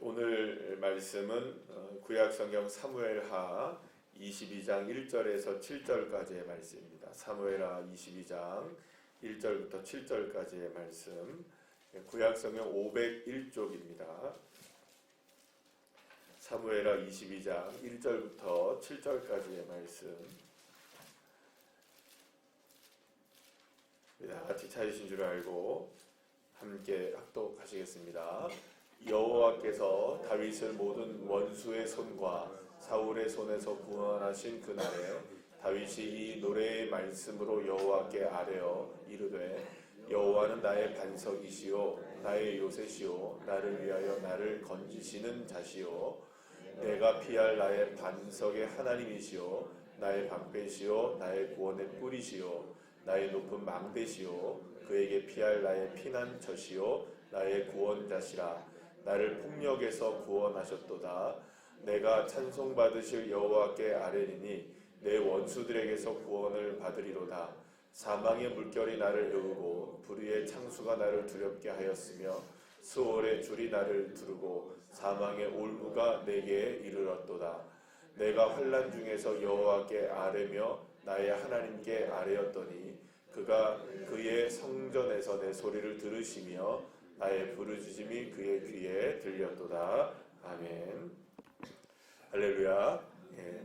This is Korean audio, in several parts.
오늘 말씀은 구약성경 사무엘하 22장 1절에서 7절까지의 말씀입니다. 사무엘하 22장 1절부터 7절까지의 말씀, 구약성경 501쪽입니다. 사무엘하 22장 1절부터 7절까지의 말씀, 같이 찾으신 줄 알고 함께 합독하시겠습니다. 여호와께서 다윗을 모든 원수의 손과 사울의 손에서 구원하신 그날에 다윗이 이 노래의 말씀으로 여호와께 아뢰어 이르되 여호와는 나의 반석이시요 나의 요새시요 나를 위하여 나를 건지시는 자시요 내가 피할 나의 반석의 하나님이시요 나의 방패시요 나의 구원의 뿌리시요 나의 높은 망대시요 그에게 피할 나의 피난처시요 나의 구원자시라. 나를 폭력에서 구원하셨도다. 내가 찬송받으실 여호와께 아뢰리니 내 원수들에게서 구원을 받으리로다. 사망의 물결이 나를 애우고 불의의 창수가 나를 두렵게 하였으며 수월의 줄이 나를 두르고 사망의 올무가 내게 이르렀도다. 내가 환난 중에서 여호와께 아뢰며 나의 하나님께 아뢰었더니 그가 그의 성전에서 내 소리를 들으시며 나의 부르짖음이 그의 귀에 들렸도다. 아멘. 할렐루야.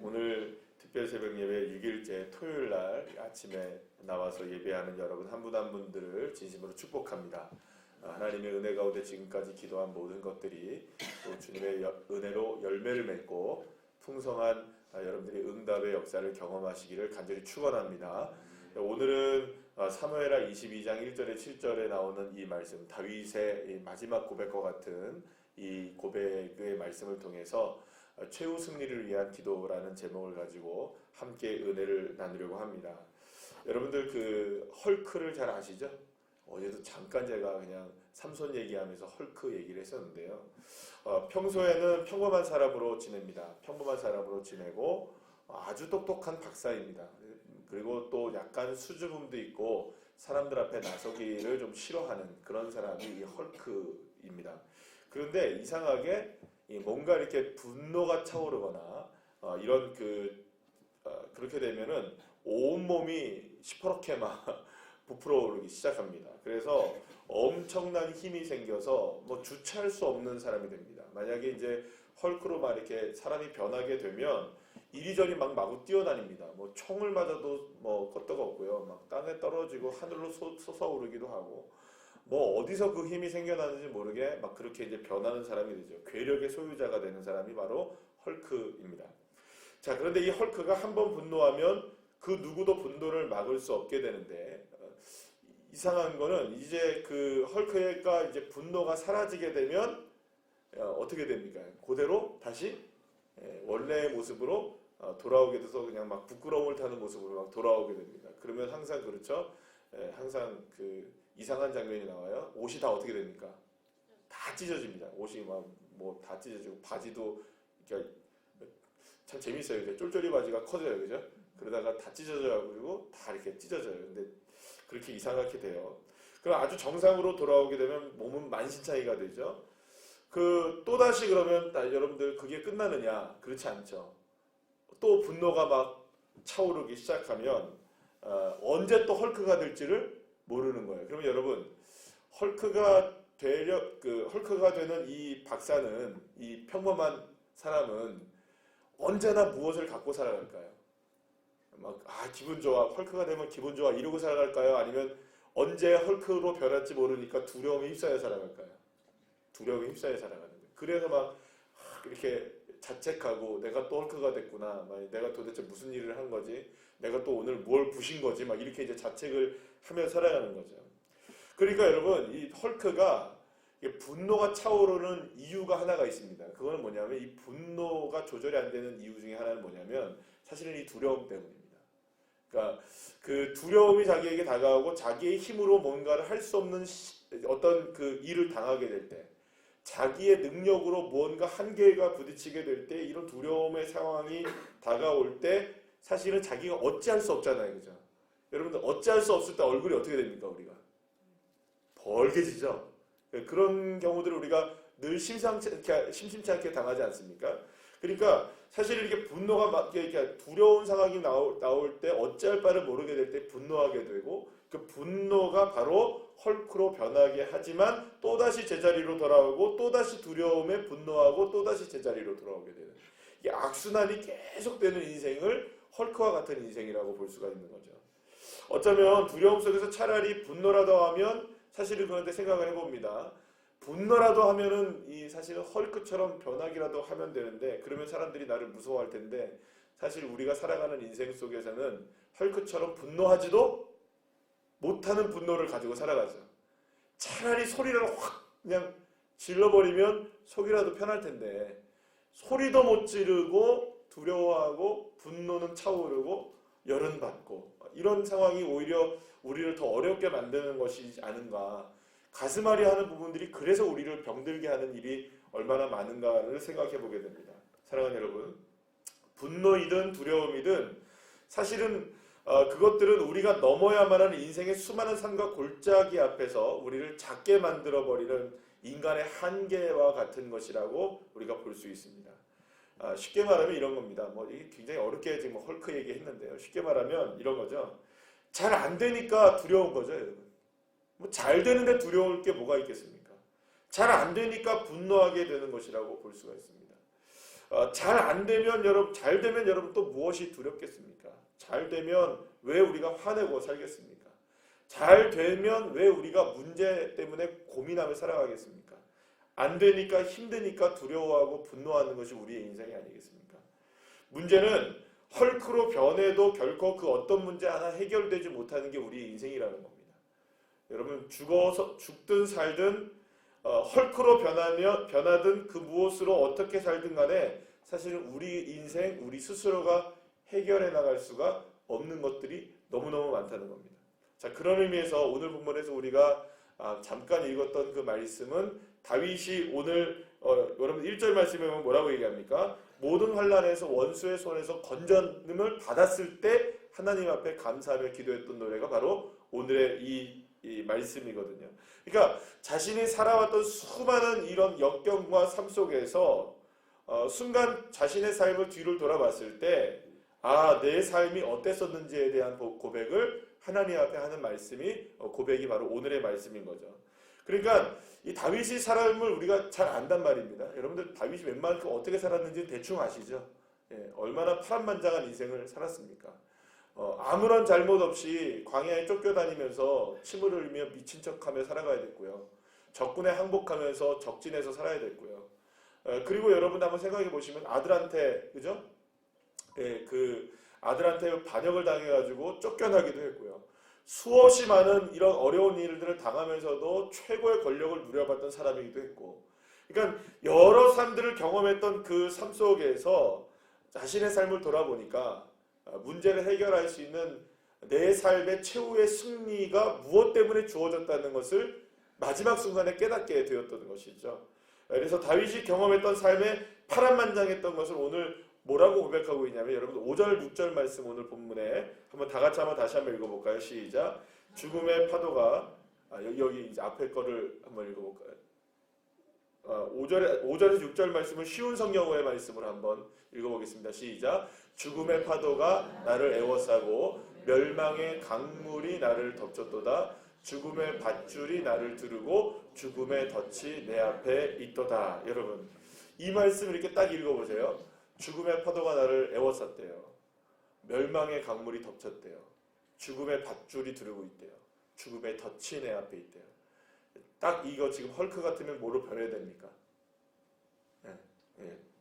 오늘 특별 새벽 예배 6일째 토요일 날 아침에 나와서 예배하는 여러분 한 분 한 분들을 진심으로 축복합니다. 하나님의 은혜 가운데 지금까지 기도한 모든 것들이 또 주님의 은혜로 열매를 맺고 풍성한 여러분들이 응답의 역사를 경험하시기를 간절히 축원합니다. 오늘은 사무엘하 22장 1절에 7절에 나오는 이 말씀, 다윗의 마지막 고백과 같은 이 고백의 말씀을 통해서 최후 승리를 위한 기도라는 제목을 가지고 함께 은혜를 나누려고 합니다. 여러분들 그 헐크를 잘 아시죠? 어제도 잠깐 제가 그냥 삼손 얘기하면서 헐크 얘기를 했었는데요. 평소에는 평범한 사람으로 지냅니다. 평범한 사람으로 지내고 아주 똑똑한 박사입니다. 그리고 또 약간 수줍음도 있고 사람들 앞에 나서기를 좀 싫어하는 그런 사람이 이 헐크입니다. 그런데 이상하게 뭔가 이렇게 분노가 차오르거나 이런 그렇게 되면은 온몸이 시퍼렇게 막 부풀어 오르기 시작합니다. 그래서 엄청난 힘이 생겨서 뭐 주체할 수 없는 사람이 됩니다. 만약에 이제 헐크로 막 이렇게 사람이 변하게 되면 이리저리 막 마구 뛰어다닙니다. 뭐 총을 맞아도 뭐 끄떡 없고요. 막 땅에 떨어지고 하늘로 솟아오르기도 하고 뭐 어디서 그 힘이 생겨나는지 모르게 막 그렇게 이제 변하는 사람이 되죠. 괴력의 소유자가 되는 사람이 바로 헐크입니다. 자, 그런데 이 헐크가 한번 분노하면 그 누구도 분노를 막을 수 없게 되는데 이상한 거는 이제 그 헐크가 이제 분노가 사라지게 되면 어떻게 됩니까? 그대로 다시 원래의 모습으로 돌아오게 돼서 그냥 막 부끄러움을 타는 모습으로 막 돌아오게 됩니다. 그러면 항상 그렇죠. 항상 그 이상한 장면이 나와요. 옷이 다 어떻게 됩니까? 다 찢어집니다. 옷이 막 뭐 다 찢어지고 바지도 그러니까 참 재밌어요. 이제 쫄쫄이 바지가 커져요, 그죠? 그러다가 다 찢어져요. 그리고 다 이렇게 찢어져요. 근데 그렇게 이상하게 돼요. 그럼 아주 정상으로 돌아오게 되면 몸은 만신창이가 되죠. 또다시 그러면 여러분들 그게 끝나느냐? 그렇지 않죠. 또 분노가 막 차오르기 시작하면 언제 또 헐크가 될지를 모르는 거예요. 그러면 여러분 헐크가 되는 이 박사는, 이 평범한 사람은 언제나 무엇을 갖고 살아갈까요? 기분 좋아, 헐크가 되면 기분 좋아 이러고 살아갈까요? 아니면 언제 헐크로 변할지 모르니까 두려움에 휩싸여 살아갈까요? 두려움에 휩싸여 살아가는 거예요. 그래서 막 이렇게 자책하고 내가 또 헐크가 됐구나. 내가 도대체 무슨 일을 한 거지? 내가 또 오늘 뭘 부신 거지? 막 이렇게 이제 자책을 하며 살아가는 거죠. 그러니까 여러분 이 헐크가 분노가 차오르는 이유가 하나가 있습니다. 그거는 뭐냐면 이 분노가 조절이 안 되는 이유 중에 하나는 뭐냐면 사실은 이 두려움 때문입니다. 그러니까 그 두려움이 자기에게 다가오고 자기의 힘으로 뭔가를 할 수 없는 어떤 그 일을 당하게 될 때, 자기의 능력으로 무언가 한계가 부딪히게 될 때, 이런 두려움의 상황이 다가올 때 사실은 자기가 어찌할 수 없잖아요, 그죠? 여러분들 어찌할 수 없을 때 얼굴이 어떻게 됩니까? 우리가 벌개지죠. 그런 경우들을 우리가 늘 심심치 않게 당하지 않습니까? 그러니까 사실 이렇게 분노가 막 이렇게 두려운 상황이 나올 때 어찌할 바를 모르게 될 때 분노하게 되고 그 분노가 바로 헐크로 변하게 하지만 또다시 제자리로 돌아오고 또다시 두려움에 분노하고 또다시 제자리로 돌아오게 되는 이 악순환이 계속되는 인생을 헐크와 같은 인생이라고 볼 수가 있는 거죠. 어쩌면 두려움 속에서 차라리 분노라도 하면 사실은 그런데 생각을 해봅니다. 분노라도 하면은 이 사실은 헐크처럼 변하기라도 하면 되는데 그러면 사람들이 나를 무서워할 텐데 사실 우리가 살아가는 인생 속에서는 헐크처럼 분노하지도 못하는 분노를 가지고 살아가죠. 차라리 소리를 확 그냥 질러버리면 속이라도 편할 텐데 소리도 못 지르고 두려워하고 분노는 차오르고 열은 받고 이런 상황이 오히려 우리를 더 어렵게 만드는 것이지 않은가. 가슴앓이 하는 부분들이 그래서 우리를 병들게 하는 일이 얼마나 많은가를 생각해 보게 됩니다. 사랑하는 여러분, 분노이든 두려움이든 사실은 그것들은 우리가 넘어야만 하는 인생의 수많은 산과 골짜기 앞에서 우리를 작게 만들어버리는 인간의 한계와 같은 것이라고 우리가 볼 수 있습니다. 쉽게 말하면 이런 겁니다. 뭐 이게 굉장히 어렵게 지금 헐크 얘기했는데요. 쉽게 말하면 이런 거죠. 잘 안 되니까 두려운 거죠, 여러분. 뭐 잘 되는데 두려울 게 뭐가 있겠습니까? 잘 안 되니까 분노하게 되는 것이라고 볼 수가 있습니다. 잘 안 되면 잘 되면 여러분 또 무엇이 두렵겠습니까? 잘 되면 왜 우리가 화내고 살겠습니까? 잘 되면 왜 우리가 문제 때문에 고민하며 살아가겠습니까? 안 되니까 힘드니까 두려워하고 분노하는 것이 우리의 인생이 아니겠습니까? 문제는 헐크로 변해도 결코 그 어떤 문제 하나 해결되지 못하는 게 우리의 인생이라는 겁니다. 여러분 죽든 살든 헐크로 변하든 그 무엇으로 어떻게 살든 간에 사실은 우리 인생 우리 스스로가 해결해 나갈 수가 없는 것들이 너무너무 많다는 겁니다. 자, 그런 의미에서 오늘 본문에서 우리가 잠깐 읽었던 그 말씀은 다윗이 오늘 여러분 1절 말씀에 보면 뭐라고 얘기합니까? 모든 환난에서 원수의 손에서 건전음을 받았을 때 하나님 앞에 감사하며 기도했던 노래가 바로 오늘의 이 말씀이거든요. 그러니까 자신이 살아왔던 수많은 이런 역경과 삶 속에서 순간 자신의 삶을 뒤를 돌아봤을 때 내 삶이 어땠었는지에 대한 고백을 하나님 앞에 하는 말씀이 고백이 바로 오늘의 말씀인 거죠. 그러니까 이 다윗의 삶을 우리가 잘 안단 말입니다. 여러분들 다윗이 웬만큼 어떻게 살았는지 대충 아시죠? 얼마나 파란만장한 인생을 살았습니까? 아무런 잘못 없이 광야에 쫓겨다니면서 침을 흘리며 미친 척하며 살아가야 됐고요. 적군에 항복하면서 적진에서 살아야 됐고요. 그리고 여러분 한번 생각해 보시면 아들한테 그죠? 그 아들한테 반역을 당해가지고 쫓겨나기도 했고요. 수없이 많은 이런 어려운 일들을 당하면서도 최고의 권력을 누려봤던 사람이기도 했고, 그러니까 여러 삶들을 경험했던 그 삶 속에서 자신의 삶을 돌아보니까 문제를 해결할 수 있는 내 삶의 최후의 승리가 무엇 때문에 주어졌다는 것을 마지막 순간에 깨닫게 되었던 것이죠. 그래서 다윗이 경험했던 삶에 파란만장했던 것을 오늘 뭐라고 고백하고 있냐면 여러분 5절 6절 말씀 오늘 본문에 다시 한번 읽어볼까요? 시작. 죽음의 파도가 여기 이제 앞에 거를 한번 읽어볼까요? 5절에서 6절 말씀은 쉬운 성경어의 말씀을 한번 읽어보겠습니다. 시작. 죽음의 파도가 나를 에워싸고 멸망의 강물이 나를 덮쳤도다. 죽음의 밧줄이 나를 두르고 죽음의 덫이 내 앞에 있도다. 여러분 이 말씀 이렇게 딱 읽어보세요. 죽음의 파도가 나를 에워쌌대요. 멸망의 강물이 덮쳤대요. 죽음의 밧줄이 두르고 있대요. 죽음의 덫이 내 앞에 있대요. 딱 이거 지금 헐크 같으면 뭐로 변해야 됩니까?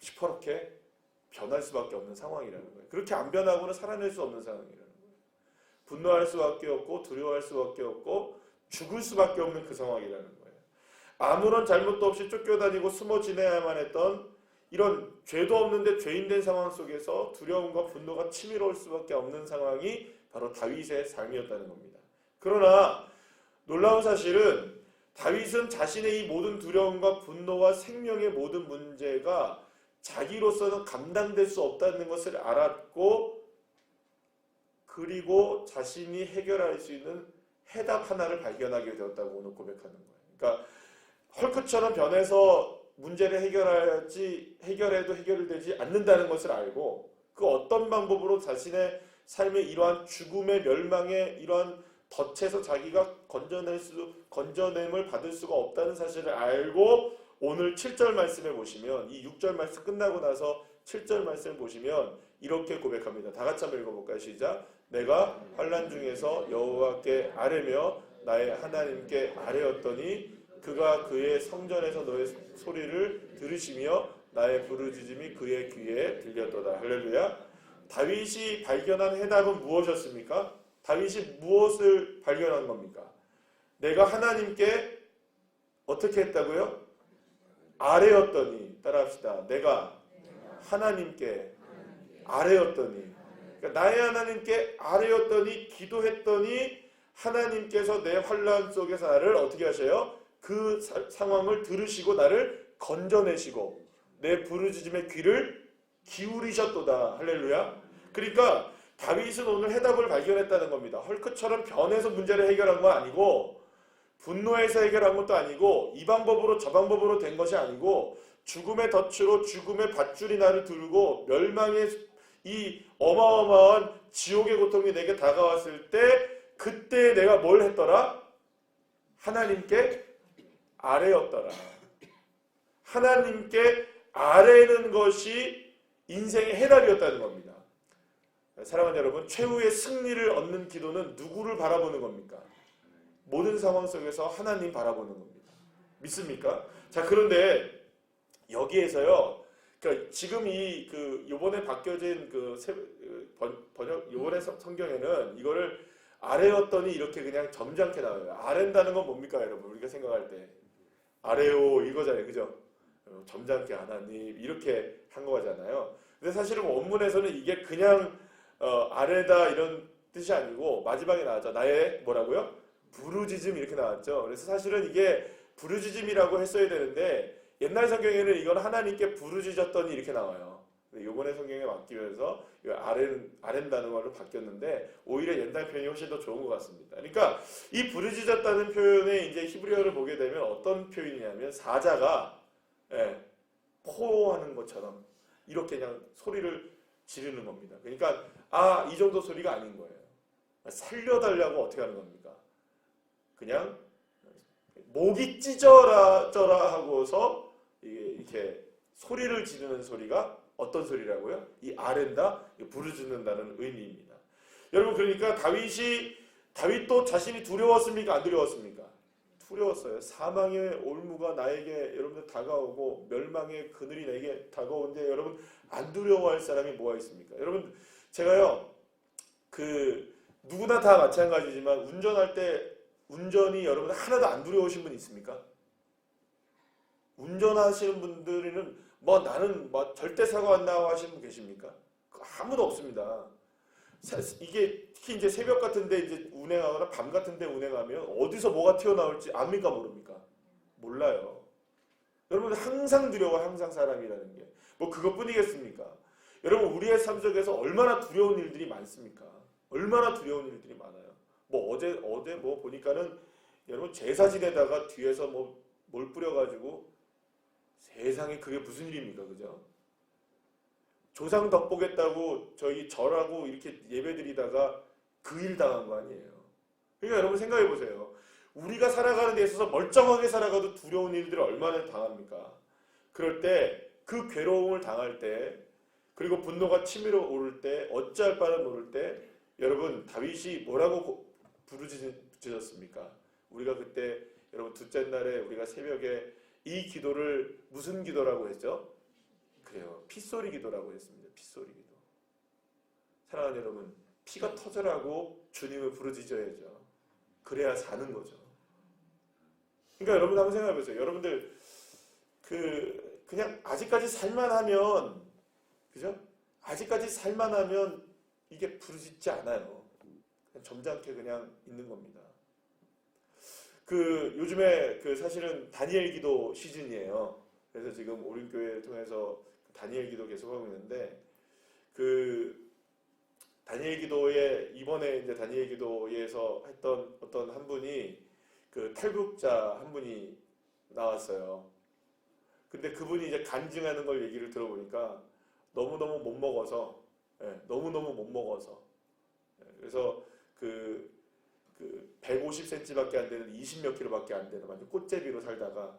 시퍼렇게 변할 수밖에 없는 상황이라는 거예요. 그렇게 안 변하고는 살아낼 수 없는 상황이라는 거예요. 분노할 수밖에 없고 두려워할 수밖에 없고 죽을 수밖에 없는 그 상황이라는 거예요. 아무런 잘못도 없이 쫓겨다니고 숨어 지내야만 했던 이런 죄도 없는데 죄인된 상황 속에서 두려움과 분노가 치밀어올 수밖에 없는 상황이 바로 다윗의 삶이었다는 겁니다. 그러나 놀라운 사실은 다윗은 자신의 이 모든 두려움과 분노와 생명의 모든 문제가 자기로서는 감당될 수 없다는 것을 알았고 그리고 자신이 해결할 수 있는 해답 하나를 발견하게 되었다고 오늘 고백하는 거예요. 그러니까 헐크처럼 변해서 문제를 해결해도 해결되지 않는다는 것을 알고 그 어떤 방법으로 자신의 삶의 이러한 죽음의 멸망의 이러한 덫에서 자기가 건져냄을 받을 수가 없다는 사실을 알고 오늘 7절 말씀에 보시면 이 6절 말씀 끝나고 나서 7절 말씀을 보시면 이렇게 고백합니다. 다 같이 한번 읽어볼까요? 시작. 내가 환난 중에서 여호와께 아뢰며 나의 하나님께 아뢰었더니 그가 그의 성전에서 너의 소리를 들으시며 나의 부르짖음이 그의 귀에 들렸도다. 할렐루야. 다윗이 발견한 해답은 무엇이었습니까? 다윗이 무엇을 발견한 겁니까? 내가 하나님께 어떻게 했다고요? 아뢰었더니, 따라합시다. 내가 하나님께 아뢰었더니, 그러니까 나의 하나님께 아뢰었더니, 기도했더니 하나님께서 내 환난 속에서 나를 어떻게 하셔요? 그 상황을 들으시고 나를 건져내시고 내 부르짖음의 귀를 기울이셨도다. 할렐루야. 그러니까 다윗은 오늘 해답을 발견했다는 겁니다. 헐크처럼 변해서 문제를 해결한 건 아니고 분노해서 해결한 것도 아니고 이 방법으로 저 방법으로 된 것이 아니고 죽음의 덫으로 죽음의 밧줄이 나를 들고 멸망의 이 어마어마한 지옥의 고통이 내게 다가왔을 때 그때 내가 뭘 했더라? 하나님께 아뢰었더라. 하나님께 아뢰는 것이 인생의 해답이었다는 겁니다. 사랑하는 여러분, 최후의 승리를 얻는 기도는 누구를 바라보는 겁니까? 모든 상황 속에서 하나님 바라보는 겁니다. 믿습니까? 자, 그런데 여기에서요, 그러니까 지금 요번에 바뀌어진 번역, 요번에 성경에는 이거를 아뢰었더니 이렇게 그냥 점잖게 나와요. 아뢰다는 건 뭡니까, 여러분? 우리가 생각할 때. 아뢰오, 이거잖아요. 그죠? 점잖게 하나님, 이렇게 한 거잖아요. 근데 사실은 원문에서는 이게 그냥 아뢰다 이런 뜻이 아니고 마지막에 나왔죠. 나의 뭐라고요? 부르짖음 이렇게 나왔죠. 그래서 사실은 이게 부르짖음이라고 했어야 되는데 옛날 성경에는 이건 하나님께 부르짖었더니 이렇게 나와요. 이번에 성경에 맡기면서 아랜다는 걸로 바뀌었는데 오히려 옛날 표현이 훨씬 더 좋은 것 같습니다. 그러니까 이 부르짖었다는 표현에 이제 히브리어를 보게 되면 어떤 표현이냐면 사자가 포하는 것처럼 이렇게 그냥 소리를 지르는 겁니다. 그러니까 이 정도 소리가 아닌 거예요. 살려달라고 어떻게 하는 겁니까? 그냥 목이 찢어라 하고서 이렇게 소리를 지르는 소리가 어떤 소리라고요? 이 아랜다, 부르짖는다는 의미입니다. 여러분, 그러니까 다윗도 자신이 두려웠습니까? 안 두려웠습니까? 두려웠어요. 사망의 올무가 나에게 여러분들 다가오고 멸망의 그늘이 내게 다가오는데 여러분 안 두려워할 사람이 뭐가 있습니까? 여러분, 제가요 누구나 다 마찬가지지만 운전할 때 운전이 여러분 하나도 안 두려우신 분 있습니까? 운전하시는 분들은 나는 절대 사고 안 나고 하시는 분 계십니까? 아무도 없습니다. 이게 특히 이제 새벽 같은데 이제 운행하거나 밤 같은데 운행하면 어디서 뭐가 튀어나올지 압니까 모릅니까? 몰라요. 여러분 항상 두려워, 항상 사람이라는 게 그것뿐이겠습니까? 여러분 우리의 삶 속에서 얼마나 두려운 일들이 많습니까? 얼마나 두려운 일들이 많아요. 어제 보니까는 여러분 제사 지내다가 뒤에서 뭘 뿌려가지고 세상에 그게 무슨 일입니까, 그죠? 조상 덕보겠다고 저희 절하고 이렇게 예배드리다가 그 일 당한 거 아니에요. 그러니까 여러분 생각해 보세요. 우리가 살아가는 데 있어서 멀쩡하게 살아가도 두려운 일들을 얼마나 당합니까? 그럴 때 그 괴로움을 당할 때 그리고 분노가 치밀어 오를 때 어찌할 바를 모를 때 여러분 다윗이 뭐라고 부르짖었습니까? 우리가 그때 여러분 둘째 날에 우리가 새벽에 이 기도를 무슨 기도라고 했죠? 그래요. 핏소리 기도라고 했습니다. 핏소리 기도. 사랑하는 여러분, 피가 터져라고 주님을 부르짖어야죠. 그래야 사는 거죠. 그러니까 여러분 한번 생각해 보세요. 여러분들 그냥 아직까지 살만하면, 그죠? 아직까지 살만하면 이게 부르짖지 않아요. 그냥 점잖게 그냥 있는 겁니다. 요즘에 사실은 다니엘 기도 시즌이에요. 그래서 지금 오륜교회를 통해서 다니엘 기도 계속하고 있는데 다니엘 기도에 이번에 이제 다니엘 기도에서 했던 어떤 한 분이 탈북자 한 분이 나왔어요. 근데 그분이 이제 간증하는 걸 얘기를 들어보니까 너무너무 못 먹어서, 너무너무 못 먹어서, 그래서 그 150cm밖에 안 되는 20몇 킬로밖에 안 되는 완전 꽃제비로 살다가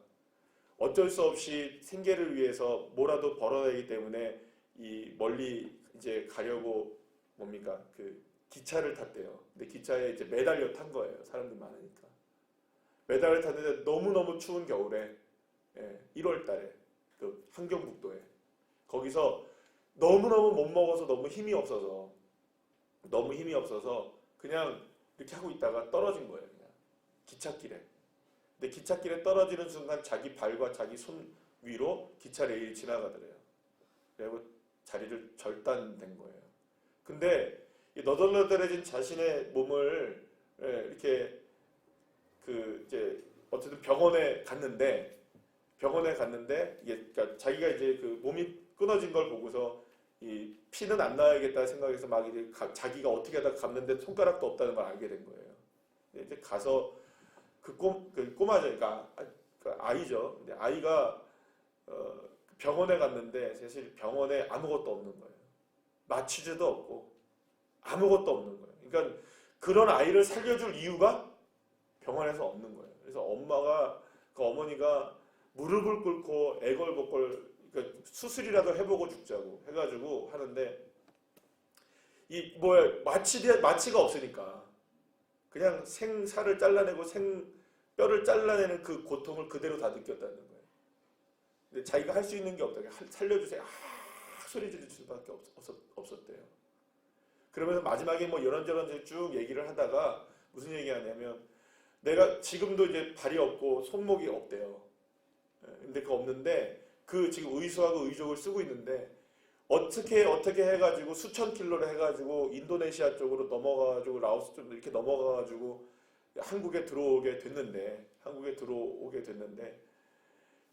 어쩔 수 없이 생계를 위해서 뭐라도 벌어야 하기 때문에 이 멀리 이제 가려고 뭡니까 그 기차를 탔대요. 근데 기차에 이제 매달려 탄 거예요. 사람들 많으니까 매달려 탔는데 너무너무 추운 겨울에 1월 달에 그 함경북도에 거기서 너무너무 못 먹어서 너무 힘이 없어서 그냥 이렇게 하고 있다가 떨어진 거예요. 그냥 기찻길에. 근데 기찻길에 떨어지는 순간 자기 발과 자기 손 위로 기차 레일이 지나가더래요. 그리고 자리를 절단된 거예요. 근데 이 너덜너덜해진 자신의 몸을 이렇게 그 이제 어쨌든 병원에 갔는데 이게 그러니까 자기가 이제 그 몸이 끊어진 걸 보고서 이 피는 안 나야겠다 생각해서 막 이제 자기가 어떻게 하다 갔는데 손가락도 없다는 걸 알게 된 거예요. 이제 가서 그 꼬마죠, 그러니까 그 아이죠. 근데 아이가 병원에 갔는데 사실 병원에 아무것도 없는 거예요. 마취제도 없고 아무것도 없는 거예요. 그러니까 그런 아이를 살려줄 이유가 병원에서 없는 거예요. 그래서 그 어머니가 무릎을 꿇고 애걸복걸 그러니까 수술이라도 해보고 죽자고 해가지고 하는데 이 마취가 없으니까 그냥 생살을 잘라내고 뼈를 잘라내는 그 고통을 그대로 다 느꼈다는 거예요. 근데 자기가 할 수 있는 게 없다. 살려주세요. 소리 지를 수밖에 없었대요. 그러면서 마지막에 뭐 이런저런 쭉 얘기를 하다가 무슨 얘기하냐면 내가 지금도 이제 발이 없고 손목이 없대요. 근데 그 없는데 그 지금 의수하고 의족을 쓰고 있는데 어떻게 해가지고 수천 킬로를 해가지고 인도네시아 쪽으로 넘어가가지고 라오스 쪽 이렇게 넘어가가지고 한국에 들어오게 됐는데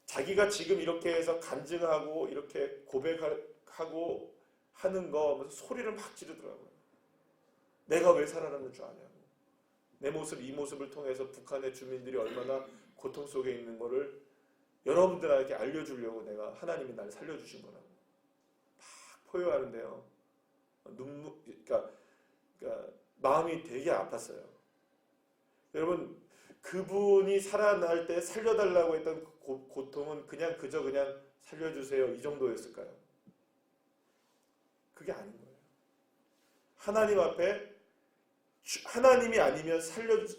자기가 지금 이렇게 해서 간증하고 이렇게 고백하고 하는 거 소리를 막 지르더라고요. 내가 왜 살아남는 줄 아냐고. 이 모습을 통해서 북한의 주민들이 얼마나 고통 속에 있는 거를 여러분들에게 알려주려고 내가 하나님이 날 살려주신 거라고 막 포효하는데요. 그러니까 마음이 되게 아팠어요. 여러분 그분이 살아날 때 살려달라고 했던 고통은 그저 살려주세요 이 정도였을까요? 그게 아닌 거예요. 하나님 앞에 하나님이 아니면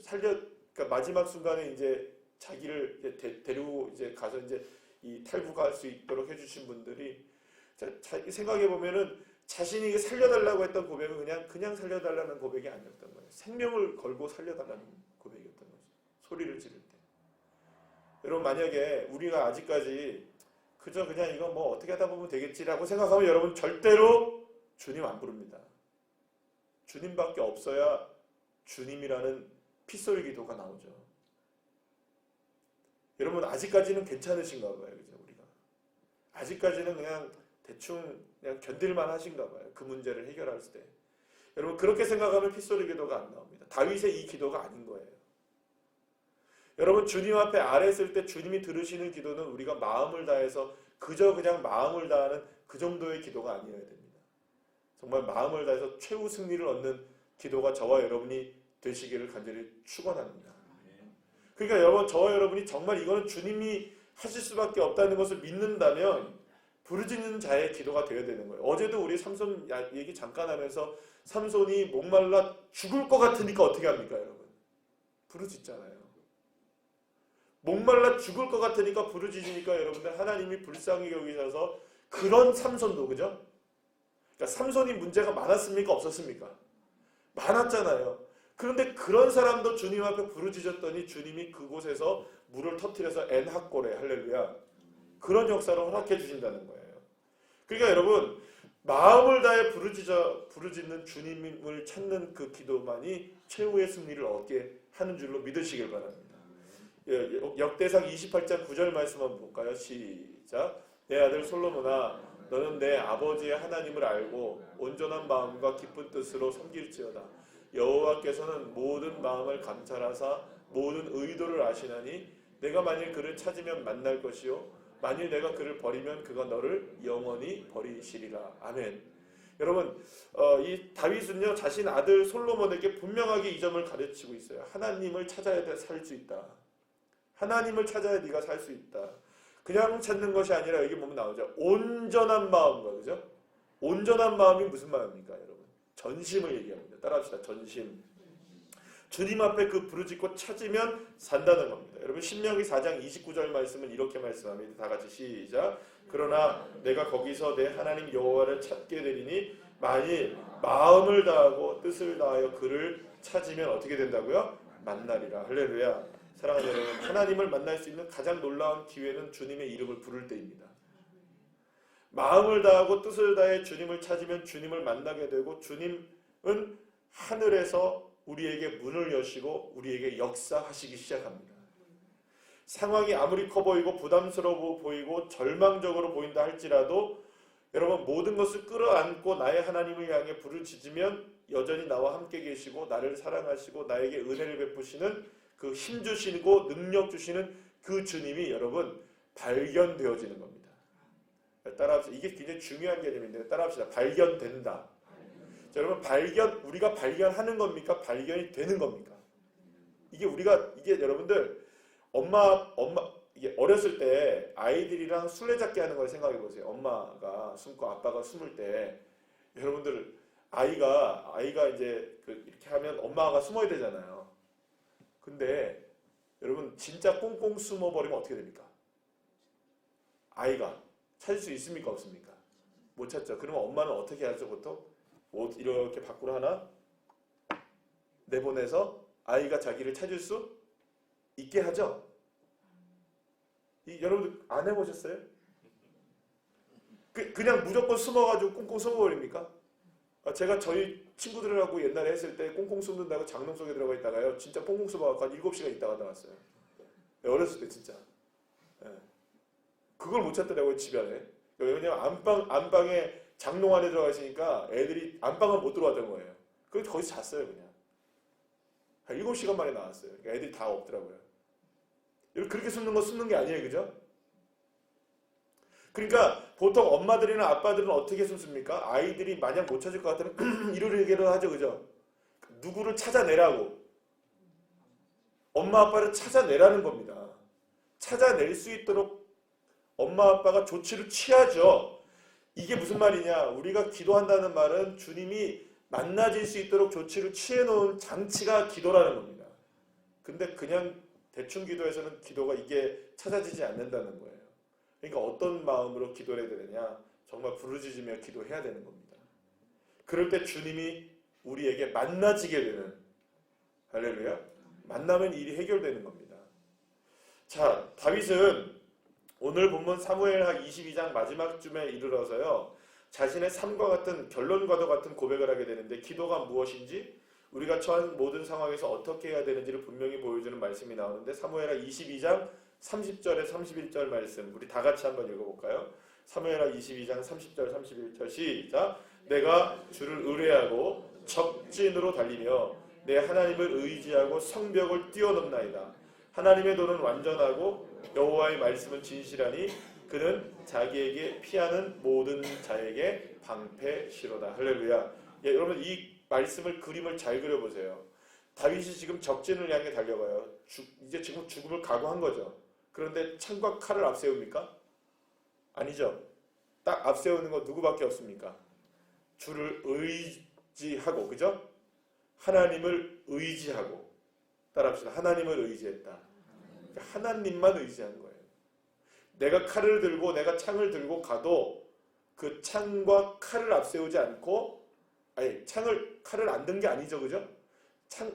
그러니까 마지막 순간에 이제 자기를 데리고 이제 가서 이제 이 탈북할 수 있도록 해주신 분들이 생각해 보면은 자신이 살려달라고 했던 고백은 그냥 살려달라는 고백이 아니었던 거예요. 생명을 걸고 살려달라는 고백이었던 거죠. 소리를 지를 때. 여러분 만약에 우리가 아직까지 그저 그냥 이거 뭐 어떻게 하다 보면 되겠지라고 생각하면 여러분 절대로 주님 안 부릅니다. 주님밖에 없어야 주님이라는 핏소리 기도가 나오죠. 여러분 아직까지는 괜찮으신가 봐요. 그죠? 우리가 아직까지는 그냥 대충 그냥 견딜만 하신가 봐요. 그 문제를 해결할 때. 여러분 그렇게 생각하면 핏소리 기도가 안 나옵니다. 다윗의 이 기도가 아닌 거예요. 여러분 주님 앞에 아뢰었을 때 주님이 들으시는 기도는 우리가 마음을 다해서 그저 그냥 마음을 다하는 그 정도의 기도가 아니어야 됩니다. 정말 마음을 다해서 최후 승리를 얻는 기도가 저와 여러분이 되시기를 간절히 축원합니다. 그러니까 여러분 저와 여러분이 정말 이거는 주님이 하실 수밖에 없다는 것을 믿는다면 부르짖는 자의 기도가 되어야 되는 거예요. 어제도 우리 삼손 얘기 잠깐 하면서 삼손이 목말라 죽을 것 같으니까 어떻게 합니까 여러분? 부르짖잖아요. 목말라 죽을 것 같으니까 부르짖으니까 여러분들 하나님이 불쌍히 여기셔서 그런 삼손도 그죠? 그러니까 삼손이 문제가 많았습니까? 없었습니까? 많았잖아요. 그런데 그런 사람도 주님 앞에 부르짖었더니 주님이 그곳에서 물을 터뜨려서 엔학골에 할렐루야 그런 역사를 허락해 주신다는 거예요. 그러니까 여러분 마음을 다해 부르짖는 주님을 찾는 그 기도만이 최후의 승리를 얻게 하는 줄로 믿으시길 바랍니다. 역대상 28장 9절 말씀 한번 볼까요? 시작. 내 아들 솔로몬아 너는 내 아버지의 하나님을 알고 온전한 마음과 기쁜 뜻으로 섬길지어다. 여호와께서는 모든 마음을 감찰하사 모든 의도를 아시나니 내가 만일 그를 찾으면 만날 것이요 만일 내가 그를 버리면 그가 너를 영원히 버리시리라. 아멘. 여러분, 이 다윗은요 자신 아들 솔로몬에게 분명하게 이 점을 가르치고 있어요. 하나님을 찾아야 살 수 있다. 하나님을 찾아야 네가 살 수 있다. 그냥 찾는 것이 아니라 여기 보면 나오죠. 온전한 마음과, 그죠? 온전한 마음이 무슨 마음입니까, 여러분? 전심을 얘기합니다. 따라합시다. 전심. 주님 앞에 그 부르짖고 찾으면 산다는 겁니다. 여러분 신명기 4장 29절 말씀은 이렇게 말씀합니다. 다 같이 시작. 그러나 내가 거기서 내 하나님 여호와를 찾게 되리니 만일 마음을 다하고 뜻을 다하여 그를 찾으면 어떻게 된다고요? 만나리라. 할렐루야. 사랑하는 여러분, 하나님을 만날 수 있는 가장 놀라운 기회는 주님의 이름을 부를 때입니다. 마음을 다하고 뜻을 다해 주님을 찾으면 주님을 만나게 되고 주님은 하늘에서 우리에게 문을 여시고 우리에게 역사하시기 시작합니다. 상황이 아무리 커 보이고 부담스러워 보이고 절망적으로 보인다 할지라도 여러분 모든 것을 끌어안고 나의 하나님을 향해 부르짖으면 여전히 나와 함께 계시고 나를 사랑하시고 나에게 은혜를 베푸시는 그 힘 주시고 능력 주시는 그 주님이 여러분 발견되어지는 겁니다. 따라합시다. 이게 굉장히 중요한 개념인데 따라합시다. 발견된다. 자, 여러분 우리가 발견하는 겁니까? 발견이 되는 겁니까? 이게 여러분들 이게 어렸을 때 아이들이랑 술래잡기 하는 걸 생각해 보세요. 엄마가 숨고 아빠가 숨을 때 여러분들 아이가 이제 이렇게 하면 엄마가 숨어야 되잖아요. 근데 여러분 진짜 꽁꽁 숨어 버리면 어떻게 됩니까? 아이가 찾을 수 있습니까? 없습니까? 못 찾죠. 그러면 엄마는 어떻게 하죠? 보통 옷 이렇게 밖으로 하나 내보내서 아이가 자기를 찾을 수 있게 하죠. 여러분들 안 해보셨어요? 그냥 무조건 숨어가지고 꽁꽁 숨어버립니까? 제가 저희 친구들하고 옛날에 했을 때 꽁꽁 숨는다고 장롱 속에 들어가 있다가요 진짜 꽁꽁 숨어갖고 한 7시간 있다가 나왔어요. 어렸을 때 진짜. 그걸 못 찾더라고요 집안에. 왜냐면 안방에 장롱 안에 들어가 있으니까 애들이 안방을 못 들어왔던 거예요. 그래서 거기서 잤어요 그냥. 한 7시간 만에 나왔어요. 그러니까 애들이 다 없더라고요. 그렇게 숨는 거 숨는 게 아니에요, 그죠? 그러니까 보통 엄마들이나 아빠들은 어떻게 숨습니까? 아이들이 마냥 못 찾을 것 같으면 이러기로 하죠, 그죠? 누구를 찾아내라고. 엄마 아빠를 찾아내라는 겁니다. 찾아낼 수 있도록 엄마 아빠가 조치를 취하죠. 이게 무슨 말이냐? 우리가 기도한다는 말은 주님이 만나질 수 있도록 조치를 취해놓은 장치가 기도라는 겁니다. 근데 그냥 대충 기도해서는 기도가 이게 찾아지지 않는다는 거예요. 그러니까 어떤 마음으로 기도를 해야 되느냐? 정말 부르짖으며 기도해야 되는 겁니다. 그럴 때 주님이 우리에게 만나지게 되는, 할렐루야, 만나면 일이 해결되는 겁니다. 자, 다윗은 오늘 본문 사무엘하 22장 마지막 쯤에 이르러서요 자신의 삶과 같은 결론과도 같은 고백을 하게 되는데 기도가 무엇인지 우리가 처한 모든 상황에서 어떻게 해야 되는지를 분명히 보여주는 말씀이 나오는데 사무엘하 22장 30절에 31절 말씀 우리 다 같이 한번 읽어볼까요? 사무엘하 22장 30절 31절 시작. 내가 주를 의뢰하고 적진으로 달리며 내 하나님을 의지하고 성벽을 뛰어넘나이다. 하나님의 도는 완전하고 여호와의 말씀은 진실하니 그는 자기에게 피하는 모든 자에게 방패시로다. 할렐루야. 예, 여러분 이 말씀을 그림을 잘 그려보세요. 다윗이 지금 적진을 향해 달려가요. 이제 지금 죽음을 각오한 거죠. 그런데 창과 칼을 앞세웁니까? 아니죠. 딱 앞세우는 건 누구밖에 없습니까? 주를 의지하고, 그죠? 하나님을 의지하고. 따라합시다. 하나님을 의지했다. 하나님만 의지한 거예요. 내가 칼을 들고 내가 창을 들고 가도 그 창과 칼을 앞세우지 않고, 아니 칼을 안 든 게 아니죠, 그죠?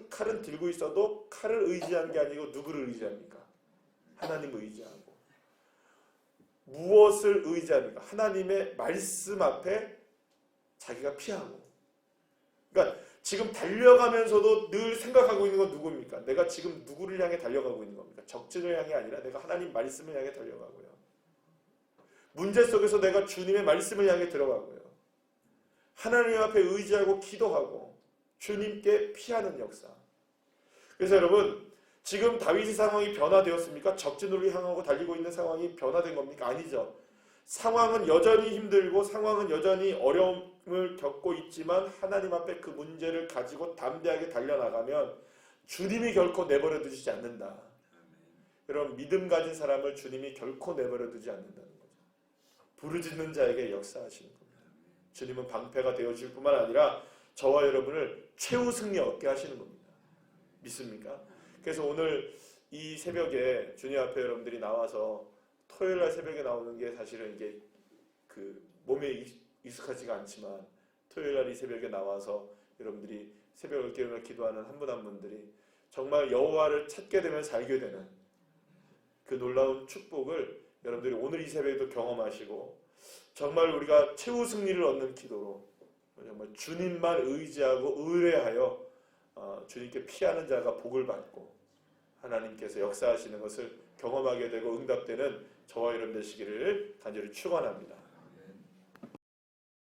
칼은 들고 있어도 칼을 의지한 게 아니고 누구를 의지합니까? 하나님을 의지하고. 무엇을 의지합니까? 하나님의 말씀 앞에 자기가 피하고. 그러니까 지금 달려가면서도 늘 생각하고 있는 건 누구입니까? 내가 지금 누구를 향해 달려가고 있는 겁니까? 적진을 향해 아니라 내가 하나님 말씀을 향해 달려가고요. 문제 속에서 내가 주님의 말씀을 향해 들어가고요. 하나님 앞에 의지하고 기도하고 주님께 피하는 역사. 그래서 여러분 지금 다윗의 상황이 변화되었습니까? 적진으로 향하고 달리고 있는 상황이 변화된 겁니까? 아니죠. 상황은 여전히 힘들고 상황은 여전히 어려움을 겪고 있지만 하나님 앞에 그 문제를 가지고 담대하게 달려나가면 주님이 결코 내버려 두시지 않는다. 그럼 믿음 가진 사람을 주님이 결코 내버려 두지 않는다는 거죠. 부르짖는 자에게 역사하시는 겁니다. 주님은 방패가 되어줄 뿐만 아니라 저와 여러분을 최후 승리 얻게 하시는 겁니다. 믿습니까? 그래서 오늘 이 새벽에 주님 앞에 여러분들이 나와서 토요일날 새벽에 나오는 게 사실은 이게 그 몸에 익숙하지가 않지만 토요일날 이 새벽에 나와서 여러분들이 새벽을 깨우며 기도하는 한 분 한 분들이 정말 여호와를 찾게 되면 살게 되는 그 놀라운 축복을 여러분들이 오늘 이 새벽에도 경험하시고 정말 우리가 최후 승리를 얻는 기도로 정말 주님만 의지하고 의뢰하여 주님께 피하는 자가 복을 받고 하나님께서 역사하시는 것을 경험하게 되고 응답되는 저와 여러분 되시기를 간절히 축원합니다.